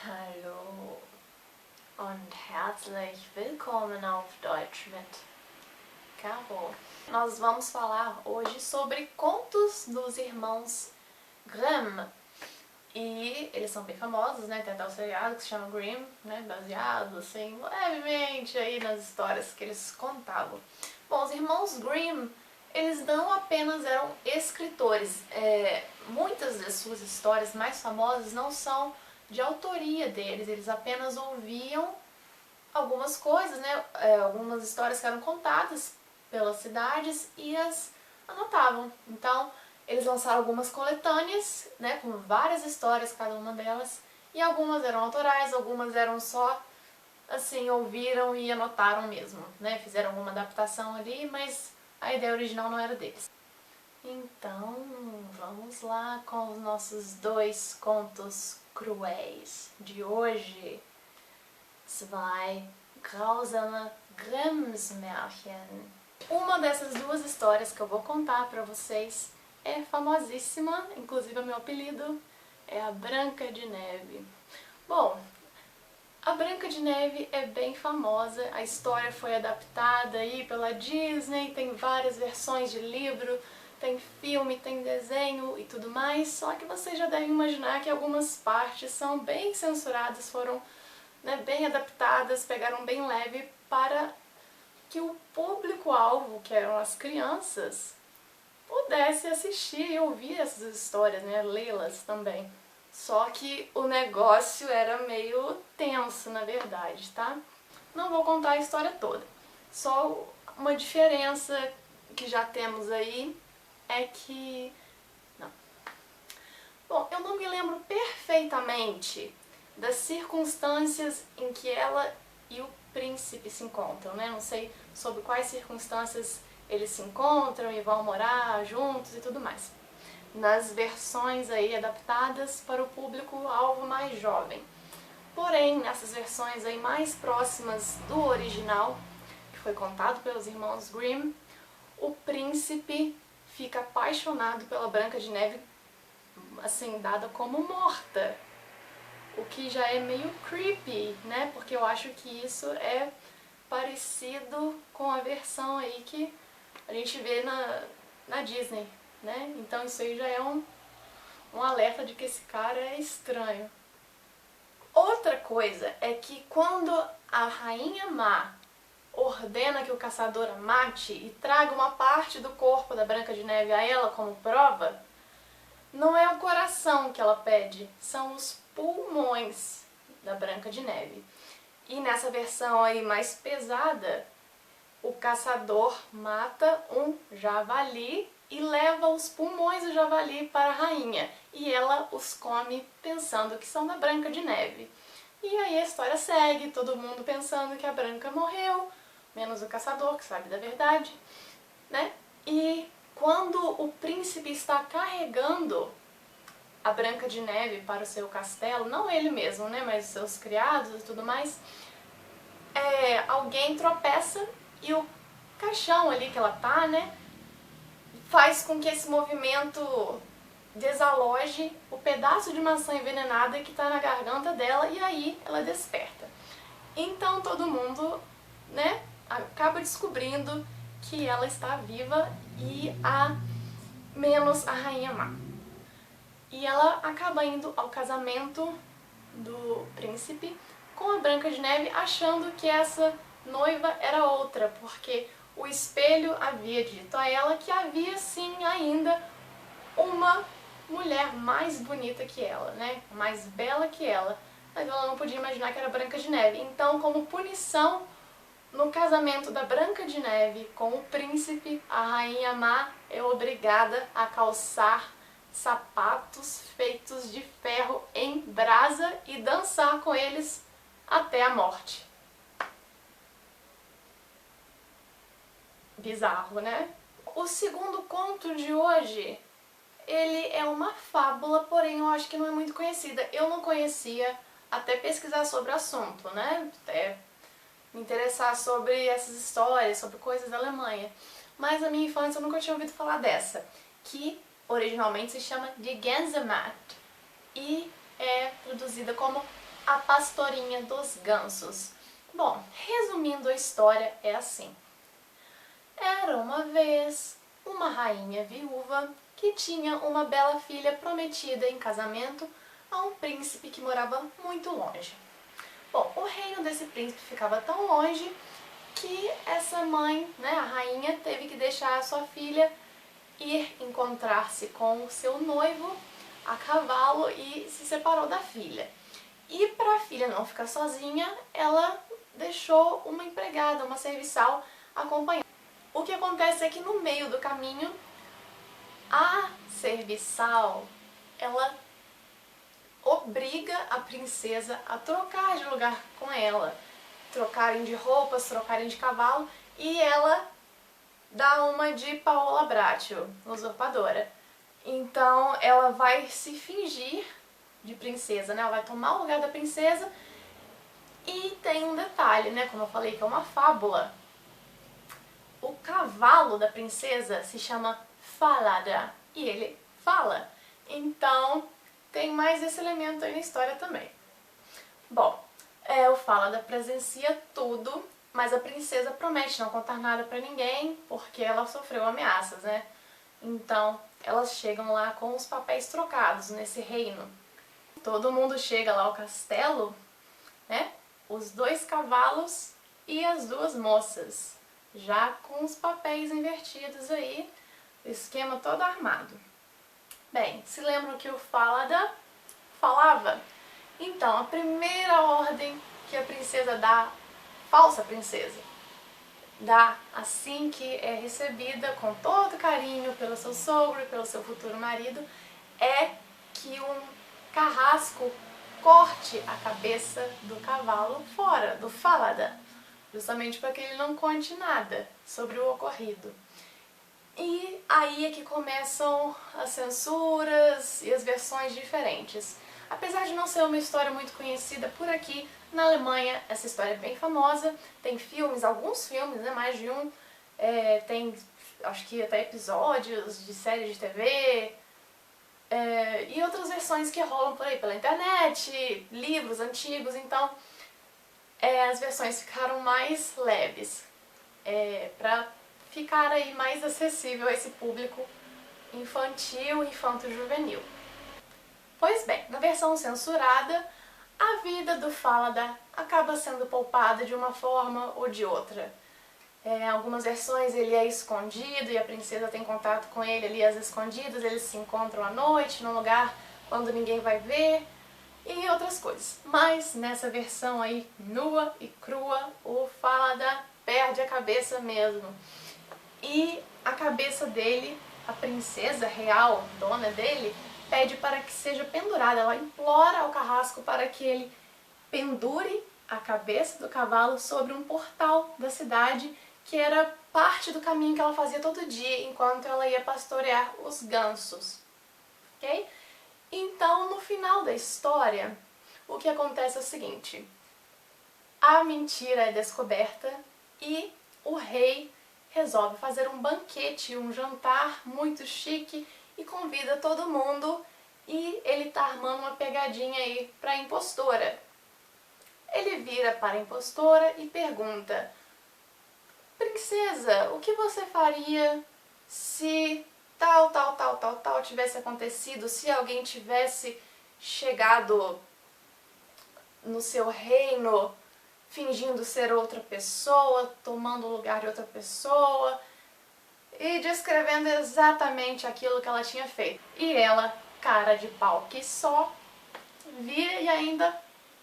Hallo und herzlich willkommen auf Deutsch mit Caro. Nós vamos falar hoje sobre contos dos irmãos Grimm. E eles são bem famosos, né? Tem até o seriado que se chama Grimm, né? Baseado, assim, levemente aí nas histórias que eles contavam. Bom, os irmãos Grimm, eles não apenas eram escritores. Muitas das suas histórias mais famosas não são de autoria deles, eles apenas ouviam algumas coisas, né? Algumas histórias que eram contadas pelas cidades e as anotavam. Então, eles lançaram algumas coletâneas, né, com várias histórias, cada uma delas, e algumas eram autorais, algumas eram só, assim, ouviram e anotaram mesmo, né, fizeram alguma adaptação ali, mas a ideia original não era deles. Então, vamos lá com os nossos dois contos cruéis de hoje. Zwei grausame Grimmsmärchen. Uma dessas duas histórias que eu vou contar pra vocês é famosíssima, inclusive o meu apelido é a Branca de Neve. Bom, a Branca de Neve é bem famosa, a história foi adaptada aí pela Disney, tem várias versões de livro, tem filme, tem desenho e tudo mais, só que vocês já devem imaginar que algumas partes são bem censuradas, foram, né, bem adaptadas, pegaram bem leve para que o público-alvo, que eram as crianças, pudesse assistir e ouvir essas histórias, né, lê-las também. Só que o negócio era meio tenso, na verdade, tá? Não vou contar a história toda. Só uma diferença que já temos aí é que... Não. Bom, eu não me lembro perfeitamente das circunstâncias em que ela e o príncipe se encontram, né? Não sei sobre quais circunstâncias eles se encontram e vão morar juntos e tudo mais. Nas versões aí adaptadas para o público-alvo mais jovem. Porém, nessas versões aí mais próximas do original, que foi contado pelos irmãos Grimm, o príncipe fica apaixonado pela Branca de Neve, assim, dada como morta. O que já é meio creepy, né? Porque eu acho que isso é parecido com a versão aí que a gente vê na Disney, né? Então isso aí já é um alerta de que esse cara é estranho. Outra coisa é que quando a Rainha Má ordena que o caçador a mate e traga uma parte do corpo da Branca de Neve a ela como prova, não é o coração que ela pede, são os pulmões da Branca de Neve. E nessa versão aí mais pesada, o caçador mata um javali e leva os pulmões do javali para a rainha. E ela os come pensando que são da Branca de Neve. E aí a história segue, todo mundo pensando que a Branca morreu, menos o caçador, que sabe da verdade, né? E quando o príncipe está carregando a Branca de Neve para o seu castelo, não ele mesmo, né, mas os seus criados e tudo mais, alguém tropeça e o caixão ali que ela tá, né, faz com que esse movimento desaloje o pedaço de maçã envenenada que tá na garganta dela e aí ela desperta. Então todo mundo, né, acaba descobrindo que ela está viva e menos a Rainha Má. E ela acaba indo ao casamento do príncipe com a Branca de Neve, achando que essa noiva era outra, porque o espelho havia dito a ela que havia sim ainda uma mulher mais bonita que ela, né? Mais bela que ela, mas ela não podia imaginar que era Branca de Neve. Então, como punição, no casamento da Branca de Neve com o príncipe, a Rainha Má é obrigada a calçar sapatos feitos de ferro em brasa e dançar com eles até a morte. Bizarro, né? O segundo conto de hoje, ele é uma fábula, porém eu acho que não é muito conhecida. Eu não conhecia até pesquisar sobre o assunto, né? Até me interessar sobre essas histórias, sobre coisas da Alemanha. Mas na minha infância eu nunca tinha ouvido falar dessa, que originalmente se chama Die Gänsemarkt. E e é traduzida como A Pastorinha dos Gansos. Bom, resumindo a história, é assim. Era uma vez uma rainha viúva que tinha uma bela filha prometida em casamento a um príncipe que morava muito longe. Bom, o reino desse príncipe ficava tão longe que essa mãe, né, a rainha, teve que deixar a sua filha ir encontrar-se com o seu noivo a cavalo e se separou da filha. E para a filha não ficar sozinha, ela deixou uma empregada, uma serviçal, acompanhar. O que acontece é que no meio do caminho, a serviçal, ela obriga a princesa a trocar de lugar com ela, trocarem de roupas, trocarem de cavalo, e ela dá uma de Paola Bracho, usurpadora. Então ela vai se fingir de princesa, né? Ela vai tomar o lugar da princesa. E tem um detalhe, né? Como eu falei, que é uma fábula. O cavalo da princesa se chama Falada e ele fala. Então tem mais esse elemento aí na história também. Bom, o Falada presencia tudo, mas a princesa promete não contar nada pra ninguém porque ela sofreu ameaças, né? Então elas chegam lá com os papéis trocados nesse reino. Todo mundo chega lá ao castelo, né? Os 2 cavalos e as 2 moças, já com os papéis invertidos aí, o esquema todo armado. Bem, se lembram que o Falada falava? Então, a primeira ordem que a princesa dá, falsa princesa, dá assim que é recebida com todo carinho pelo seu sogro e pelo seu futuro marido, é que um carrasco corte a cabeça do cavalo fora, do Falada, justamente para que ele não conte nada sobre o ocorrido. E aí é que começam as censuras e as versões diferentes. Apesar de não ser uma história muito conhecida por aqui, na Alemanha essa história é bem famosa, tem filmes, alguns filmes, né, mais de um, tem acho que até episódios de séries de TV, e outras versões que rolam por aí pela internet, livros antigos, então as versões ficaram mais leves, para ficar aí mais acessível a esse público infantil, infanto-juvenil. Pois bem, na versão censurada, a vida do Falada acaba sendo poupada de uma forma ou de outra. Em algumas versões ele é escondido e a princesa tem contato com ele ali às escondidas, eles se encontram à noite, num lugar quando ninguém vai ver, e outras coisas. Mas nessa versão aí, nua e crua, o Falada perde a cabeça mesmo. E a cabeça dele, a princesa real, dona dele, pede para que seja pendurada. Ela implora ao carrasco para que ele pendure a cabeça do cavalo sobre um portal da cidade, que era parte do caminho que ela fazia todo dia enquanto ela ia pastorear os gansos. Ok? Então, no final da história, o que acontece é o seguinte: a mentira é descoberta e o rei resolve fazer um banquete, um jantar muito chique e convida todo mundo, e ele tá armando uma pegadinha aí para a impostora. Ele vira para a impostora e pergunta: princesa, o que você faria se tal tivesse acontecido, se alguém tivesse chegado no seu reino fingindo ser outra pessoa, tomando o lugar de outra pessoa e descrevendo exatamente aquilo que ela tinha feito. E ela, cara de pau que só, vira e ainda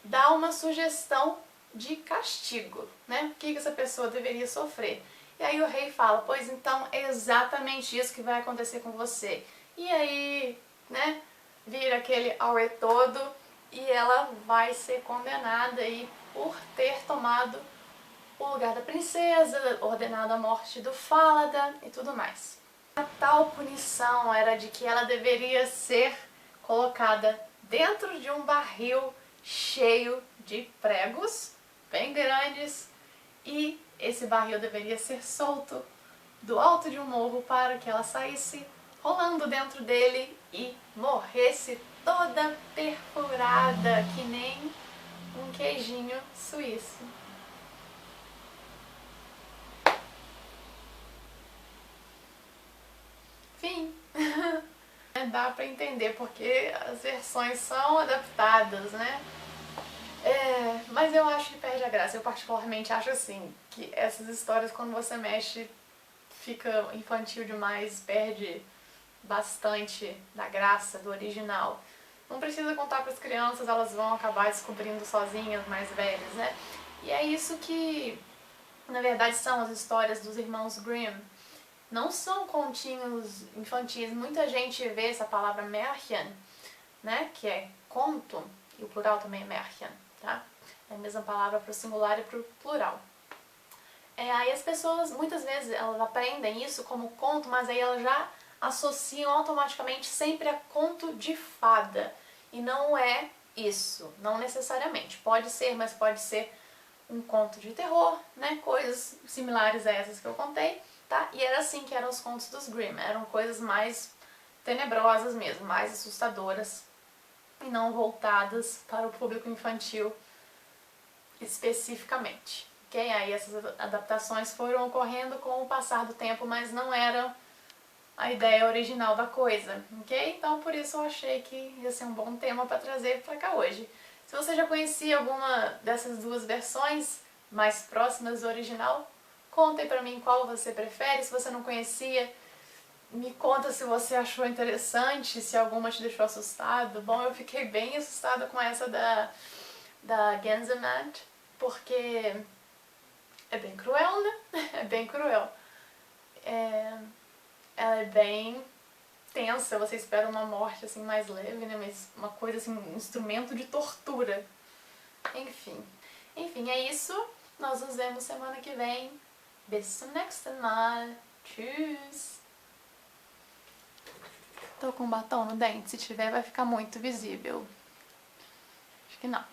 dá uma sugestão de castigo, né? O que essa pessoa deveria sofrer. E aí o rei fala: pois então é exatamente isso que vai acontecer com você. E aí, né, vira aquele auê todo e ela vai ser condenada aí por ter tomado o lugar da princesa, ordenado a morte do Falada e tudo mais. A tal punição era de que ela deveria ser colocada dentro de um barril cheio de pregos bem grandes, e esse barril deveria ser solto do alto de um morro para que ela saísse rolando dentro dele e morresse toda perfurada, que nem um queijinho suíço. Fim. Dá pra entender porque as versões são adaptadas, né? Mas eu acho que perde a graça. Eu particularmente acho assim, que essas histórias, quando você mexe, fica infantil demais, perde bastante da graça do original. Não precisa contar para as crianças, elas vão acabar descobrindo sozinhas, mais velhas, né? E é isso que, na verdade, são as histórias dos irmãos Grimm. Não são continhos infantis. Muita gente vê essa palavra Märchen, né, que é conto, e o plural também é Märchen, tá? É a mesma palavra para o singular e para o plural. Aí as pessoas, muitas vezes, elas aprendem isso como conto, mas aí elas já associam automaticamente sempre a conto de fada. E não é isso, não necessariamente. Pode ser, mas pode ser um conto de terror, né? Coisas similares a essas que eu contei, tá? E era assim que eram os contos dos Grimm. Eram coisas mais tenebrosas mesmo, mais assustadoras e não voltadas para o público infantil especificamente. Ok? Aí essas adaptações foram ocorrendo com o passar do tempo, mas não eram a ideia original da coisa, ok? Então por isso eu achei que ia ser um bom tema para trazer para cá hoje. Se você já conhecia alguma dessas duas versões mais próximas do original, contem para mim qual você prefere. Se você não conhecia, me conta se você achou interessante, se alguma te deixou assustado. Bom, eu fiquei bem assustada com essa da Gänsemarkt, porque é bem cruel, né? É bem cruel. Ela é bem tensa, você espera uma morte assim mais leve, né? Mas uma coisa assim, um instrumento de tortura. Enfim. Enfim, é isso. Nós nos vemos semana que vem. Bis zum nächsten Mal. Tschüss. Tô com batom no dente, se tiver vai ficar muito visível. Acho que não.